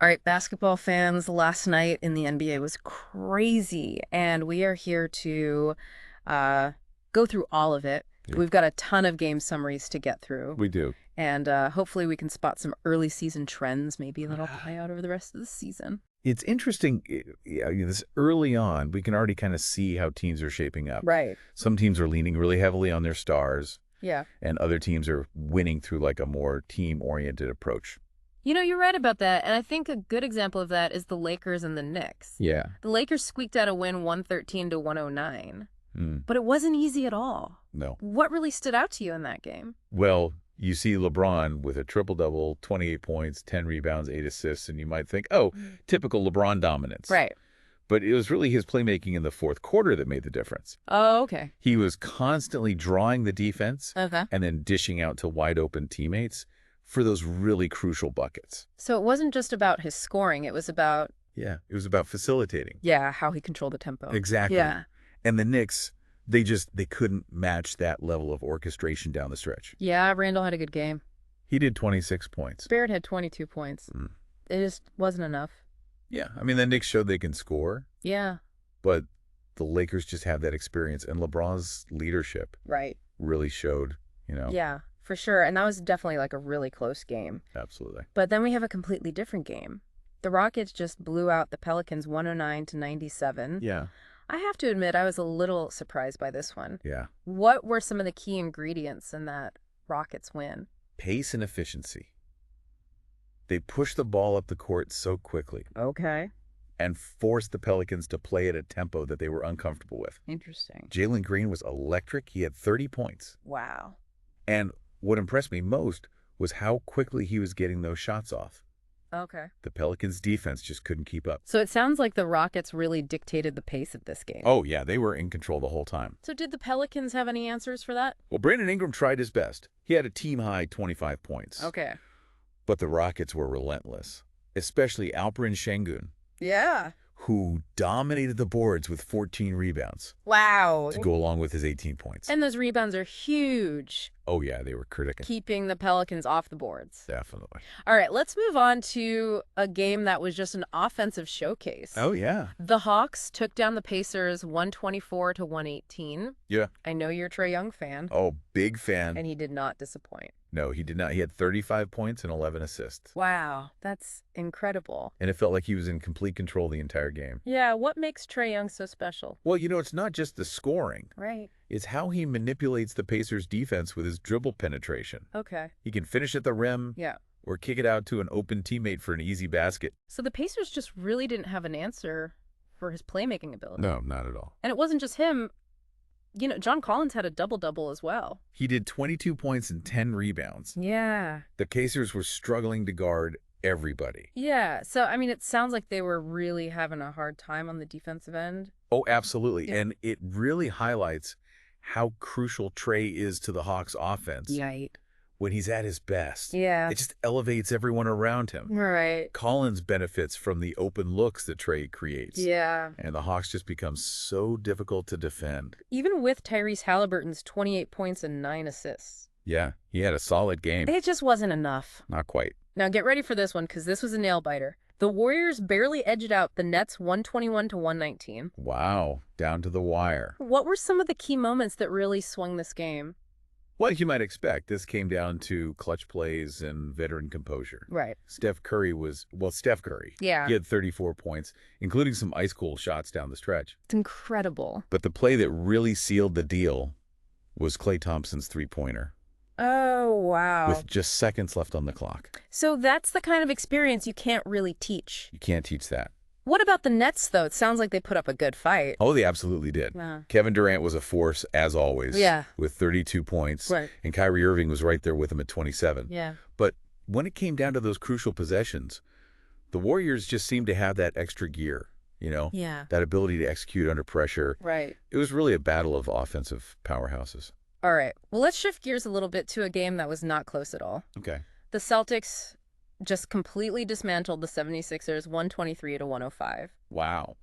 All right, basketball fans, last night in the NBA was crazy, and we are here to uh, go through all of it. Yeah, We've got a ton of game summaries to get through, we do. and hopefully we can spot some early season trends, maybe that'll play out over the rest of the season. It's interesting. This early on, we can already kind of see how teams are shaping up. Right. Some teams are leaning really heavily on their stars, Yeah. and other teams are winning through like a more team-oriented approach. You know, you're right about that, and I think a good example of that is the Lakers and the Knicks. Yeah. The Lakers squeaked out a win 113 to 109, Mm, but it wasn't easy at all. no. What really stood out to you in that game? Well, you see LeBron with a triple-double, 28 points, 10 rebounds, 8 assists, and you might think, oh, typical LeBron dominance. Right. But it was really his playmaking in the fourth quarter that made the difference. Oh, okay. He was constantly drawing the defense Okay. and then dishing out to wide-open teammates for those really crucial buckets. So it wasn't just about his scoring, it was about, Yeah, it was about facilitating. yeah, how he controlled the tempo. Exactly. Yeah. And the Knicks, they couldn't match that level of orchestration down the stretch. Yeah, Randall had a good game. He did 26 points. Barrett had 22 points. Mm. It just wasn't enough. Yeah, I mean, the Knicks showed they can score, Yeah. but the Lakers just have that experience. And LeBron's leadership Right. really showed. Yeah, for sure. And that was definitely like a really close game. Absolutely. But then we have a completely different game. The Rockets just blew out the Pelicans 109 to 97. Yeah. I have to admit, I was a little surprised by this one. Yeah. What were some of the key ingredients in that Rockets win? Pace and efficiency. They pushed the ball up the court so quickly Okay. and forced the Pelicans to play at a tempo that they were uncomfortable with. Interesting. Jalen Green was electric. He had 30 points. Wow. And what impressed me most was how quickly he was getting those shots off. Okay. The Pelicans' defense just couldn't keep up. So it sounds like the Rockets really dictated the pace of this game. Oh, yeah, they were in control the whole time. So did the Pelicans have any answers for that? Well, Brandon Ingram tried his best. He had a team-high 25 points. Okay. But the Rockets were relentless, especially Alperen Şengün, Yeah. who dominated the boards with 14 rebounds Wow. to go along with his 18 points. And those rebounds are huge, Oh, yeah, they were critical. keeping the Pelicans off the boards. Definitely. All right, let's move on to a game that was just an offensive showcase. Oh, yeah. The Hawks took down the Pacers 124 to 118. Yeah. I know you're a Trae Young fan, Oh, big fan. and he did not disappoint. No, he did not. He had 35 points and 11 assists. Wow, that's incredible. And it felt like he was in complete control the entire game. Yeah, what makes Trae Young so special? Well, it's not just the scoring. Right. It's how he manipulates the Pacers' defense with his dribble penetration. Okay. He can finish at the rim Yeah. or kick it out to an open teammate for an easy basket. So the Pacers just really didn't have an answer for his playmaking ability. No, not at all. And it wasn't just him. You know, John Collins had a double-double as well. He did 22 points and 10 rebounds. Yeah. The Pacers were struggling to guard everybody. Yeah. So, I mean, it sounds like they were really having a hard time on the defensive end. Oh, absolutely. Yeah. And it really highlights how crucial Trae is to the Hawks' offense Right. when he's at his best. Yeah. It just elevates everyone around him. Right. Collins benefits from the open looks that Trae creates. Yeah. And the Hawks just become so difficult to defend. Even with Tyrese Halliburton's 28 points and 9 assists, Yeah, he had a solid game. it just wasn't enough. Not quite. Now get ready for this one, because this was a nail-biter. The Warriors barely edged out the Nets 121 to 119. Wow, down to the wire. What were some of the key moments that really swung this game? Well, you might expect, this came down to clutch plays and veteran composure. Right. Steph Curry. Yeah. He had 34 points, including some ice-cold shots down the stretch. It's incredible. But the play that really sealed the deal was Klay Thompson's three-pointer, Oh, wow. with just seconds left on the clock. So that's the kind of experience you can't really teach. You can't teach that. What about the Nets, though? It sounds like they put up a good fight. Oh, they absolutely did. Yeah. Kevin Durant was a force, as always, Yeah. with 32 points. Right. And Kyrie Irving was right there with him at 27. Yeah. But when it came down to those crucial possessions, the Warriors just seemed to have that extra gear, Yeah. that ability to execute under pressure. Right. It was really a battle of offensive powerhouses. All right. Well, let's shift gears a little bit to a game that was not close at all. Okay. The Celtics just completely dismantled the 76ers 123 to 105. Wow.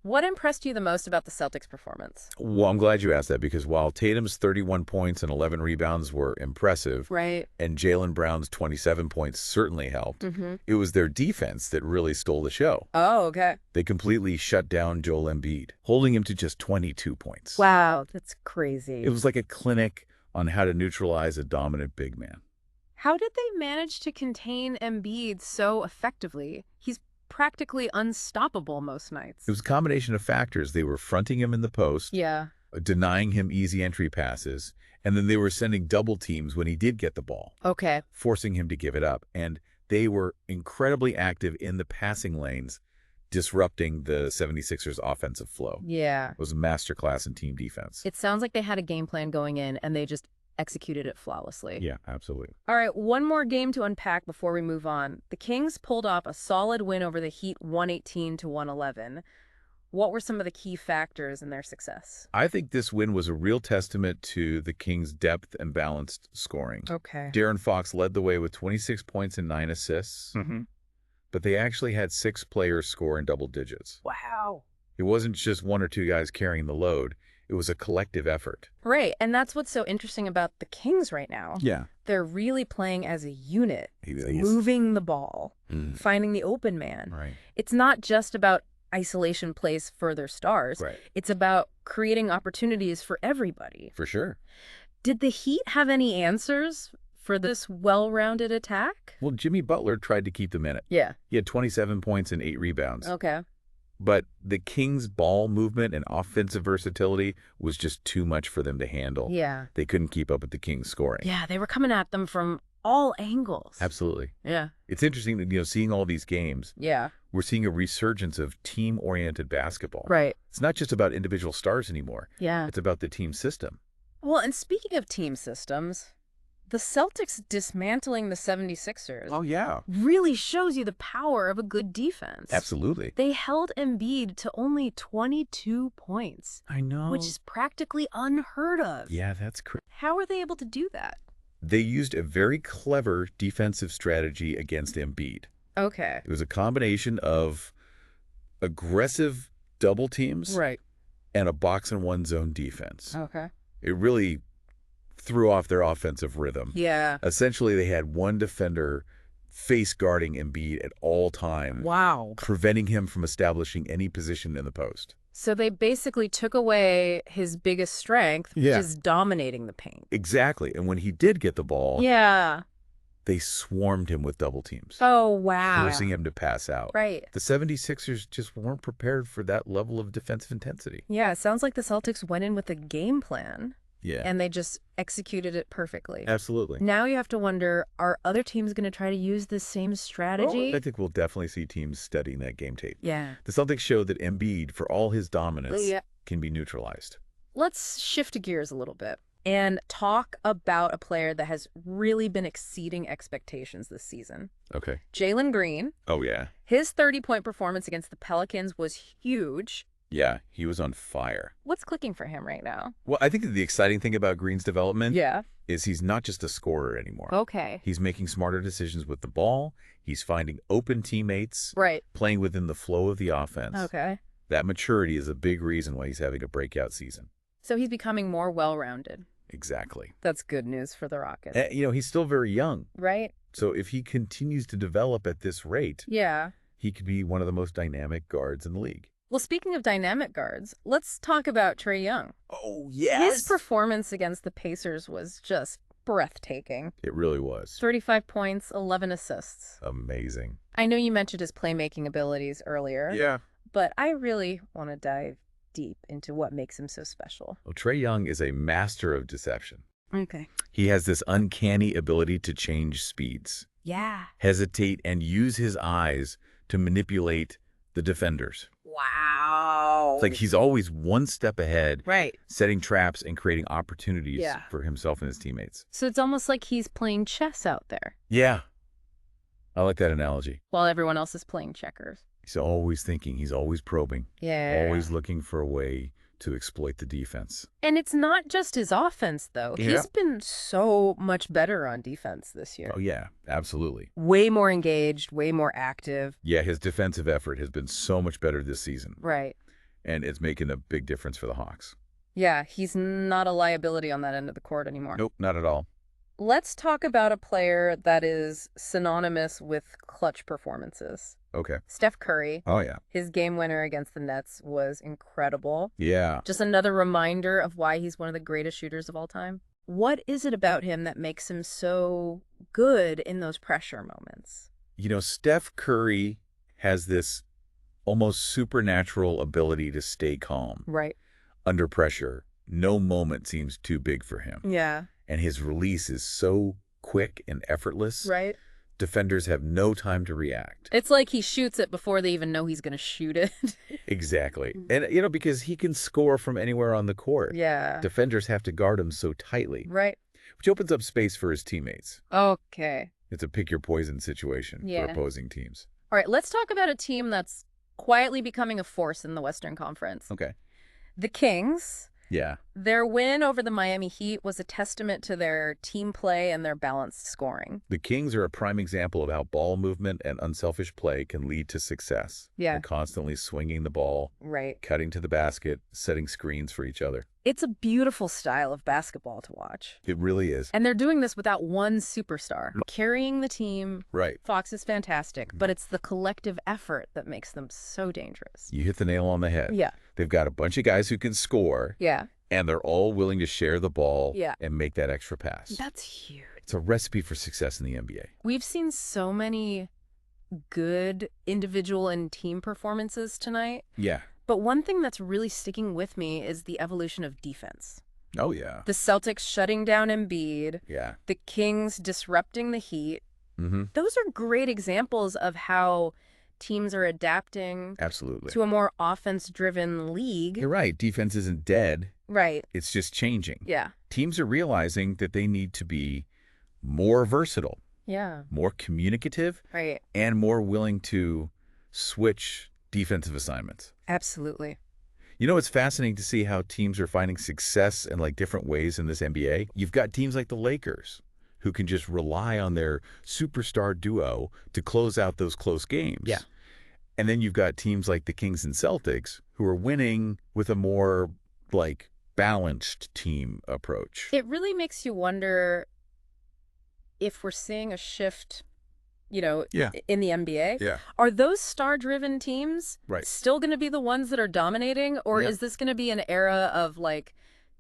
What impressed you the most about the Celtics' performance? Well, I'm glad you asked that because while Tatum's 31 points and 11 rebounds were impressive, Right. and Jaylen Brown's 27 points certainly helped, Mm-hmm. it was their defense that really stole the show. Oh, okay. They completely shut down Joel Embiid, holding him to just 22 points. Wow, that's crazy. It was like a clinic on how to neutralize a dominant big man. How did they manage to contain Embiid so effectively? He's practically unstoppable most nights. It was a combination of factors. They were fronting him in the post, Yeah. denying him easy entry passes, and then they were sending double teams when he did get the ball, Okay. forcing him to give it up. And they were incredibly active in the passing lanes, disrupting the 76ers offensive flow. Yeah. It was a masterclass in team defense. It sounds like they had a game plan going in and they just executed it flawlessly. Yeah, absolutely. All right, one more game to unpack before we move on. The Kings pulled off a solid win over the Heat 118 to 111. What were some of the key factors in their success? I think this win was a real testament to the Kings' depth and balanced scoring. Okay. De'Aaron Fox led the way with 26 points and 9 assists, but they actually had 6 players score in double digits. Wow. It wasn't just one or two guys carrying the load. It was a collective effort. Right, and that's what's so interesting about the Kings right now. Yeah. They're really playing as a unit, He's moving the ball, finding the open man. right. It's not just about isolation plays for their stars. Right. It's about creating opportunities for everybody. For sure. Did the Heat have any answers for this well-rounded attack? Well, Jimmy Butler tried to keep them in it. Yeah. He had 27 points and 8 rebounds. Okay. But the Kings' ball movement and offensive versatility was just too much for them to handle. Yeah. They couldn't keep up with the Kings' scoring. Yeah, they were coming at them from all angles. Absolutely. Yeah. It's interesting that, seeing all these games, Yeah. we're seeing a resurgence of team-oriented basketball. Right. It's not just about individual stars anymore. Yeah. It's about the team system. Well, and speaking of team systems, the Celtics dismantling the 76ers Yeah. really shows you the power of a good defense. Absolutely. They held Embiid to only 22 points, I know. which is practically unheard of. Yeah, that's correct. How were they able to do that? They used a very clever defensive strategy against Embiid. Okay. It was a combination of aggressive double teams Right. and a box-and-one zone defense. Okay. It really threw off their offensive rhythm. Yeah. Essentially, they had one defender face guarding Embiid at all times, Wow. preventing him from establishing any position in the post. So they basically took away his biggest strength, Yeah. which is dominating the paint. Exactly. And when he did get the ball, Yeah. they swarmed him with double teams, Oh, wow. forcing him to pass out. Right. The 76ers just weren't prepared for that level of defensive intensity. Yeah, it sounds like the Celtics went in with a game plan, Yeah. and they just executed it perfectly. Absolutely. Now you have to wonder, are other teams going to try to use this same strategy? I think we'll definitely see teams studying that game tape. Yeah. The Celtics showed that Embiid, for all his dominance, Yeah. can be neutralized. Let's shift gears a little bit and talk about a player that has really been exceeding expectations this season. Okay. Jalen Green. Oh, yeah. His 30-point performance against the Pelicans was huge. Yeah, he was on fire. What's clicking for him right now? Well, I think that the exciting thing about Green's development Yeah. is he's not just a scorer anymore. Okay. He's making smarter decisions with the ball. He's finding open teammates, Right. playing within the flow of the offense. Okay. That maturity is a big reason why he's having a breakout season. So he's becoming more well-rounded. Exactly. That's good news for the Rockets. He's still very young. Right? So if he continues to develop at this rate, Yeah. he could be one of the most dynamic guards in the league. Well, speaking of dynamic guards, let's talk about Trae Young. Oh, His performance against the Pacers was just breathtaking. It really was. 35 points, 11 assists. Amazing. I know you mentioned his playmaking abilities earlier. Yeah. But I really want to dive deep into what makes him so special. Well, Trae Young is a master of deception. Okay. He has this uncanny ability to change speeds, Yeah. hesitate, and use his eyes to manipulate the defenders. Wow. It's like he's always one step ahead, Right. setting traps and creating opportunities Yeah. for himself and his teammates. So it's almost like he's playing chess out there Yeah. I like that analogy. while everyone else is playing checkers. He's always thinking, he's always probing, Yeah. always looking for a way to exploit the defense. And it's not just his offense, though. Yeah. He's been so much better on defense this year. Oh, yeah, absolutely. Way more engaged, way more active. Yeah, his defensive effort has been so much better this season. Right. and it's making a big difference for the Hawks. Yeah, he's not a liability on that end of the court anymore. Nope, not at all. Let's talk about a player that is synonymous with clutch performances. Okay. Steph Curry. Oh, yeah. His game winner against the Nets was incredible. Yeah. Just another reminder of why he's one of the greatest shooters of all time. What is it about him that makes him so good in those pressure moments? Steph Curry has this almost supernatural ability to stay calm. Right. Under pressure. No moment seems too big for him. Yeah. And his release is so quick and effortless. Right. Defenders have no time to react. It's like he shoots it before they even know he's going to shoot it. Exactly. And, because he can score from anywhere on the court. Yeah. Defenders have to guard him so tightly. Right. Which opens up space for his teammates. Okay. It's a pick your poison situation for opposing teams. All right, let's talk about a team that's quietly becoming a force in the Western Conference. Okay. The Kings. Yeah. Their win over the Miami Heat was a testament to their team play and their balanced scoring. The Kings are a prime example of how ball movement and unselfish play can lead to success. Yeah. And constantly swinging the ball, Right. cutting to the basket, setting screens for each other. It's a beautiful style of basketball to watch. It really is. And they're doing this without one superstar. Carrying the team. Right. Fox is fantastic, but it's the collective effort that makes them so dangerous. You hit the nail on the head. Yeah. They've got a bunch of guys who can score. Yeah. And they're all willing to share the ball Yeah. and make that extra pass. That's huge. It's a recipe for success in the NBA. We've seen so many good individual and team performances tonight. Yeah. But one thing that's really sticking with me is the evolution of defense. Oh, yeah. The Celtics shutting down Embiid. Yeah. The Kings disrupting the Heat. Mm-hmm. Those are great examples of how teams are adapting Absolutely. to a more offense-driven league. You're right. Defense isn't dead. Right. It's just changing. Yeah. Teams are realizing that they need to be more versatile, Yeah. more communicative, Right. and more willing to switch defensive assignments. Absolutely. It's fascinating to see how teams are finding success in different ways in this NBA. You've got teams like the Lakers who can just rely on their superstar duo to close out those close games. Yeah. And then you've got teams like the Kings and Celtics who are winning with a more balanced team approach. It really makes you wonder if we're seeing a shift, Yeah. in the NBA. Yeah. Are those star-driven teams Right. still going to be the ones that are dominating, or Yeah. is this going to be an era of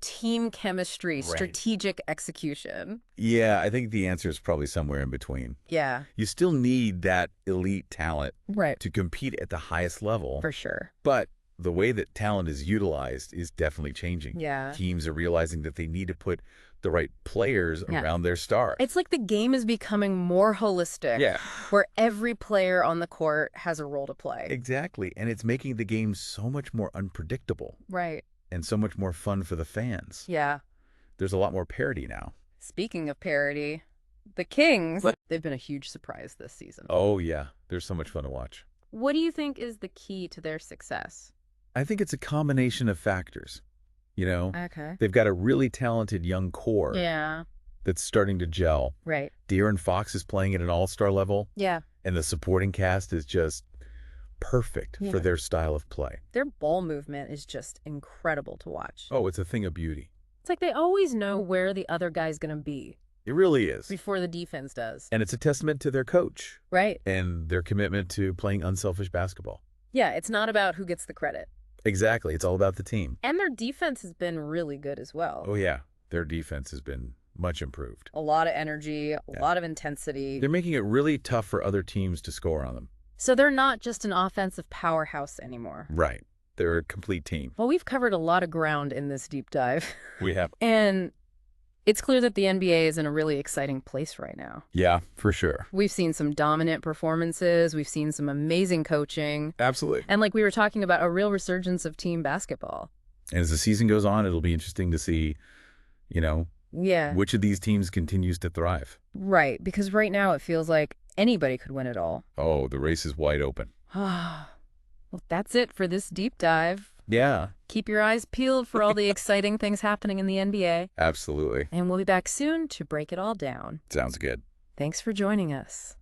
team chemistry, Right. strategic execution? Yeah, I think the answer is probably somewhere in between. Yeah. You still need that elite talent Right. to compete at the highest level. For sure. But the way that talent is utilized is definitely changing. Yeah. Teams are realizing that they need to put the right players Yeah. around their stars. It's like the game is becoming more holistic. Yeah. Where every player on the court has a role to play. Exactly. And it's making the game so much more unpredictable Right. and so much more fun for the fans. Yeah. There's a lot more parity now. Speaking of parity, the Kings, they've been a huge surprise this season. Oh, yeah. They're so much fun to watch. What do you think is the key to their success? I think it's a combination of factors. Okay. They've got a really talented young core Yeah. that's starting to gel. Right. De'Aaron Fox is playing at an all-star level, Yeah. and the supporting cast is just perfect Yeah. for their style of play. Their ball movement is just incredible to watch. Oh, it's a thing of beauty. It's like they always know where the other guy's going to be It really is. before the defense does. And it's a testament to their coach Right. and their commitment to playing unselfish basketball. Yeah, it's not about who gets the credit. Exactly. It's all about the team. And their defense has been really good as well. Oh, yeah. Their defense has been much improved. A lot of energy, a Yeah. lot of intensity. They're making it really tough for other teams to score on them. So they're not just an offensive powerhouse anymore. Right. They're a complete team. Well, we've covered a lot of ground in this deep dive. We have. And it's clear that the NBA is in a really exciting place right now. Yeah, for sure. We've seen some dominant performances. We've seen some amazing coaching. Absolutely. And like we were talking about, a real resurgence of team basketball. And as the season goes on, it'll be interesting to see, Yeah. which of these teams continues to thrive. Right. Because right now it feels like anybody could win it all. Oh, the race is wide open. Well, that's it for this deep dive. Yeah, Keep your eyes peeled for all the exciting things happening in the NBA. absolutely. And we'll be back soon to break it all down. Sounds good. Thanks for joining us.